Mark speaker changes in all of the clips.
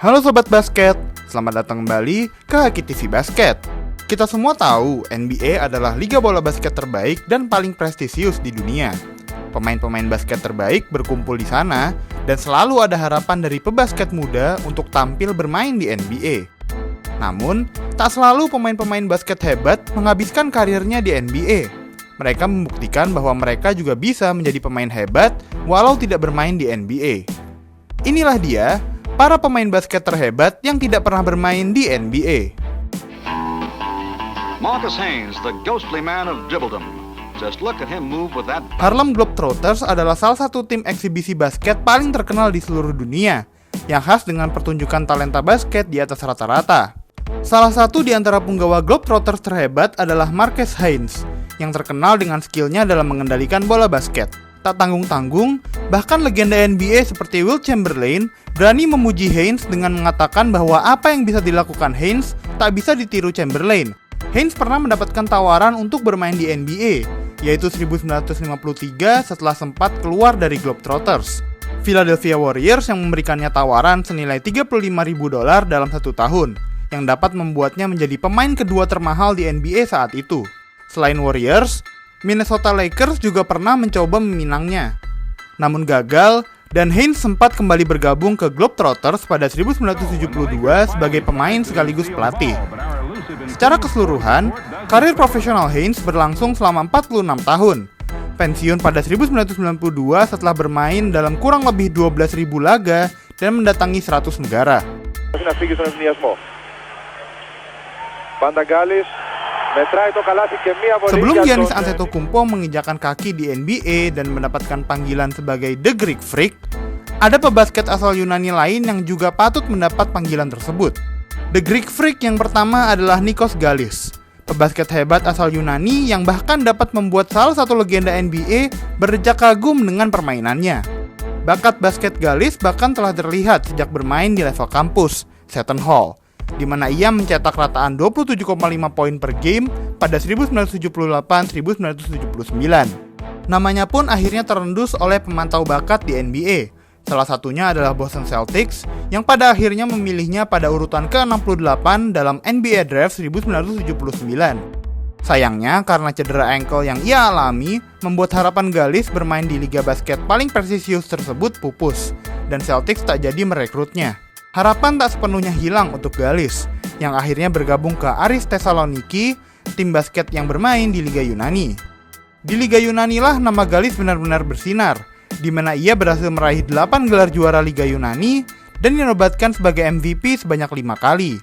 Speaker 1: Halo Sobat Basket, selamat datang kembali ke Haki TV Basket. Kita semua tahu NBA adalah liga bola basket terbaik dan paling prestisius di dunia. Pemain-pemain basket terbaik berkumpul di sana dan selalu ada harapan dari pebasket muda untuk tampil bermain di NBA. Namun, tak selalu pemain-pemain basket hebat menghabiskan karirnya di NBA. Mereka membuktikan bahwa mereka juga bisa menjadi pemain hebat walau tidak bermain di NBA. Inilah dia, para pemain basket terhebat yang tidak pernah bermain di NBA.
Speaker 2: Marcus Haynes, the ghostly man of dribbledom. Just look at him move with that.
Speaker 1: Harlem Globetrotters adalah salah satu tim eksibisi basket paling terkenal di seluruh dunia, yang khas dengan pertunjukan talenta basket di atas rata-rata. Salah satu di antara punggawa Globetrotters terhebat adalah Marcus Haynes, yang terkenal dengan skillnya dalam mengendalikan bola basket. Tak tanggung-tanggung, bahkan legenda NBA seperti Wilt Chamberlain berani memuji Haynes dengan mengatakan bahwa apa yang bisa dilakukan Haynes tak bisa ditiru Chamberlain. Haynes pernah mendapatkan tawaran untuk bermain di NBA, yaitu 1953 setelah sempat keluar dari Globetrotters. Philadelphia Warriors yang memberikannya tawaran senilai $35.000 dalam 1 tahun, yang dapat membuatnya menjadi pemain kedua termahal di NBA saat itu. Selain Warriors, Minnesota Lakers juga pernah mencoba meminangnya, namun gagal, dan Haynes sempat kembali bergabung ke Globetrotters pada 1972 sebagai pemain sekaligus pelatih. Secara keseluruhan, karir profesional Haynes berlangsung selama 46 tahun. Pensiun pada 1992 setelah bermain dalam kurang lebih 12.000 laga dan mendatangi 100 negara. Sebelum Giannis Antetokounmpo menginjakan kaki di NBA dan mendapatkan panggilan sebagai The Greek Freak, ada pebasket asal Yunani lain yang juga patut mendapat panggilan tersebut. The Greek Freak yang pertama adalah Nikos Galis, pebasket hebat asal Yunani yang bahkan dapat membuat salah satu legenda NBA berdecak kagum dengan permainannya. Bakat basket Galis bahkan telah terlihat sejak bermain di level kampus, Seton Hall, di mana ia mencetak rataan 27,5 poin per game pada 1978-1979. Namanya pun akhirnya terendus oleh pemantau bakat di NBA. Salah satunya adalah Boston Celtics yang pada akhirnya memilihnya pada urutan ke-68 dalam NBA Draft 1979. Sayangnya, karena cedera ankle yang ia alami, membuat harapan Galis bermain di liga basket paling presisius tersebut pupus, dan Celtics tak jadi merekrutnya. Harapan tak sepenuhnya hilang untuk Galis, yang akhirnya bergabung ke Aris Thessaloniki, tim basket yang bermain di Liga Yunani. Di Liga Yunani lah nama Galis benar-benar bersinar, di mana ia berhasil meraih 8 gelar juara Liga Yunani dan dinobatkan sebagai MVP sebanyak 5 kali.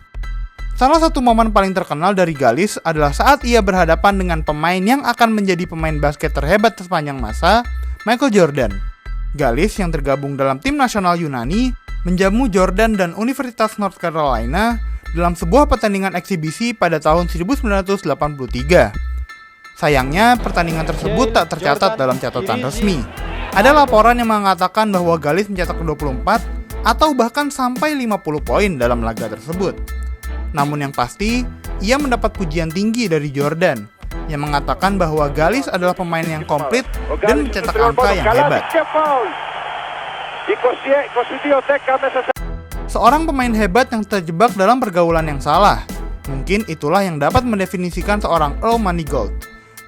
Speaker 1: Salah satu momen paling terkenal dari Galis adalah saat ia berhadapan dengan pemain yang akan menjadi pemain basket terhebat sepanjang masa, Michael Jordan. Galis yang tergabung dalam tim nasional Yunani menjamu Jordan dan Universitas North Carolina dalam sebuah pertandingan eksibisi pada tahun 1983. Sayangnya, pertandingan tersebut tak tercatat dalam catatan resmi. Ada laporan yang mengatakan bahwa Galis mencetak 24 atau bahkan sampai 50 poin dalam laga tersebut. Namun yang pasti, ia mendapat pujian tinggi dari Jordan yang mengatakan bahwa Galis adalah pemain yang komplit dan mencetak angka yang hebat. Seorang pemain hebat yang terjebak dalam pergaulan yang salah. Mungkin itulah yang dapat mendefinisikan seorang Earl Manigault.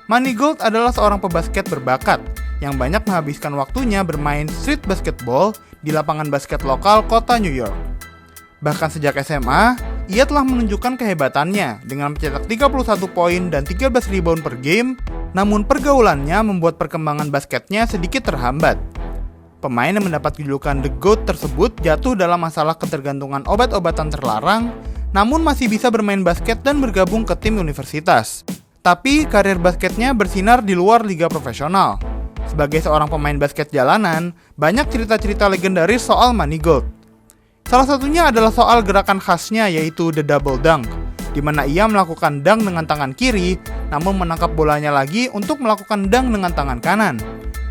Speaker 1: Manigault adalah seorang pebasket berbakat yang banyak menghabiskan waktunya bermain street basketball di lapangan basket lokal kota New York. Bahkan sejak SMA, ia telah menunjukkan kehebatannya dengan mencetak 31 poin dan 13 rebound per game, namun pergaulannya membuat perkembangan basketnya sedikit terhambat. Pemain yang mendapat julukan The GOAT tersebut jatuh dalam masalah ketergantungan obat-obatan terlarang, namun masih bisa bermain basket dan bergabung ke tim universitas. Tapi karir basketnya bersinar di luar liga profesional. Sebagai seorang pemain basket jalanan, banyak cerita-cerita legendaris soal Manigault. Salah satunya adalah soal gerakan khasnya yaitu The Double Dunk, di mana ia melakukan dunk dengan tangan kiri, namun menangkap bolanya lagi untuk melakukan dunk dengan tangan kanan.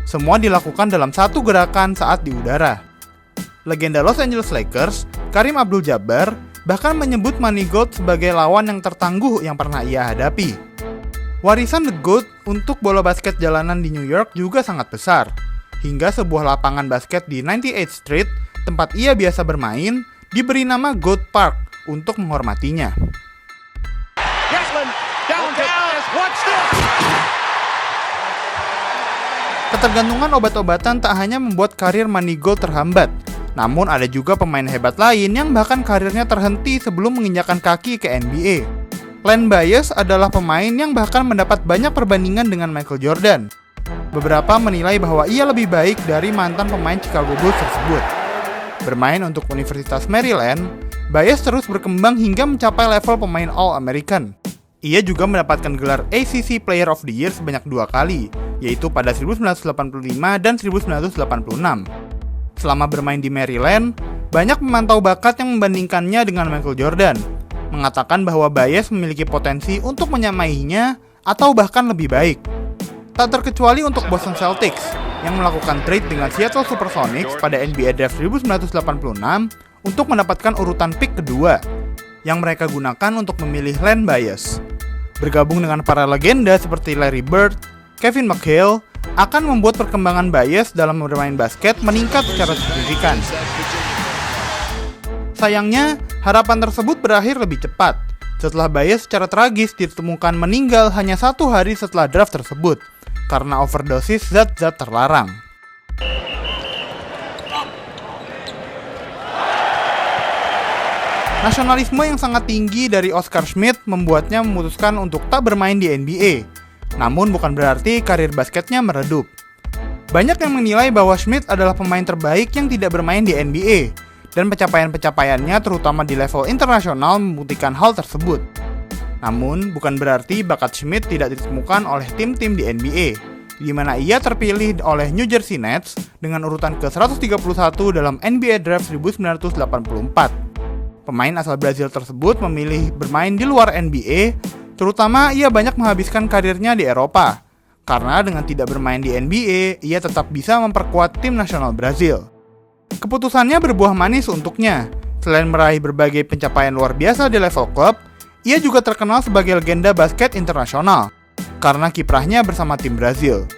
Speaker 1: Semua dilakukan dalam satu gerakan saat di udara. Legenda Los Angeles Lakers, Kareem Abdul-Jabbar, bahkan menyebut Manigault sebagai lawan yang tertangguh yang pernah ia hadapi. Warisan The GOAT untuk bola basket jalanan di New York juga sangat besar, hingga sebuah lapangan basket di 98th Street, tempat ia biasa bermain, diberi nama Goat Park untuk menghormatinya. Ketergantungan obat-obatan tak hanya membuat karir Manigault terhambat, namun ada juga pemain hebat lain yang bahkan karirnya terhenti sebelum menginjakan kaki ke NBA. Len Bias adalah pemain yang bahkan mendapat banyak perbandingan dengan Michael Jordan. Beberapa menilai bahwa ia lebih baik dari mantan pemain Chicago Bulls tersebut. Bermain untuk Universitas Maryland, Bias terus berkembang hingga mencapai level pemain All-American. Ia juga mendapatkan gelar ACC Player of the Year sebanyak 2 kali, yaitu pada 1985 dan 1986. Selama bermain di Maryland, banyak pemantau bakat yang membandingkannya dengan Michael Jordan, mengatakan bahwa Bias memiliki potensi untuk menyamainya atau bahkan lebih baik. Tak terkecuali untuk Boston Celtics, yang melakukan trade dengan Seattle Supersonics pada NBA Draft 1986 untuk mendapatkan urutan pick kedua, yang mereka gunakan untuk memilih Len Bias. Bergabung dengan para legenda seperti Larry Bird, Kevin McHale, akan membuat perkembangan Bias dalam bermain basket meningkat secara signifikan. Sayangnya, harapan tersebut berakhir lebih cepat, setelah Bias secara tragis ditemukan meninggal hanya 1 hari setelah draft tersebut, karena overdosis zat-zat terlarang. Nasionalisme yang sangat tinggi dari Oscar Schmidt membuatnya memutuskan untuk tak bermain di NBA. Namun bukan berarti karir basketnya meredup. Banyak yang menilai bahwa Schmidt adalah pemain terbaik yang tidak bermain di NBA, dan pencapaian-pencapaiannya terutama di level internasional membuktikan hal tersebut. Namun bukan berarti bakat Schmidt tidak ditemukan oleh tim-tim di NBA, di mana ia terpilih oleh New Jersey Nets dengan urutan ke-131 dalam NBA Draft 1984. Pemain asal Brazil tersebut memilih bermain di luar NBA, terutama ia banyak menghabiskan karirnya di Eropa. Karena dengan tidak bermain di NBA, ia tetap bisa memperkuat tim nasional Brazil. Keputusannya berbuah manis untuknya. Selain meraih berbagai pencapaian luar biasa di level klub, ia juga terkenal sebagai legenda basket internasional karena kiprahnya bersama tim Brazil.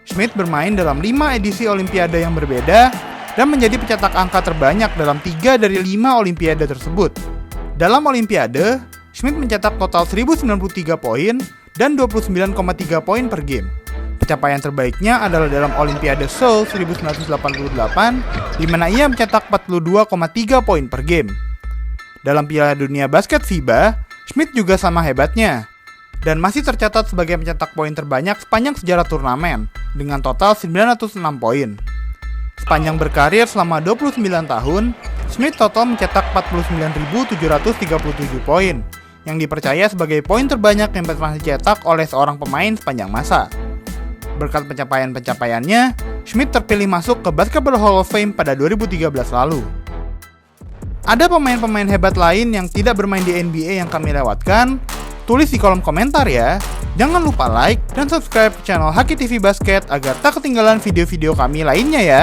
Speaker 1: Schmidt bermain dalam 5 edisi Olimpiade yang berbeda dan menjadi pencetak angka terbanyak dalam 3 dari 5 Olimpiade tersebut. Dalam Olimpiade, Schmidt mencetak total 1093 poin dan 29,3 poin per game. Pencapaian terbaiknya adalah dalam Olimpiade Seoul 1988, di mana ia mencetak 42,3 poin per game. Dalam Piala Dunia Basket FIBA, Schmidt juga sama hebatnya, dan masih tercatat sebagai pencetak poin terbanyak sepanjang sejarah turnamen, dengan total 906 poin. Sepanjang berkarir selama 29 tahun, Schmidt total mencetak 49.737 poin, yang dipercaya sebagai poin terbanyak yang pernah dicetak oleh seorang pemain sepanjang masa. Berkat pencapaian-pencapaiannya, Schmidt terpilih masuk ke Basketball Hall of Fame pada 2013 lalu. Ada pemain-pemain hebat lain yang tidak bermain di NBA yang kami lewatkan? Tulis di kolom komentar ya. Jangan lupa like dan subscribe ke channel Haki TV Basket agar tak ketinggalan video-video kami lainnya ya.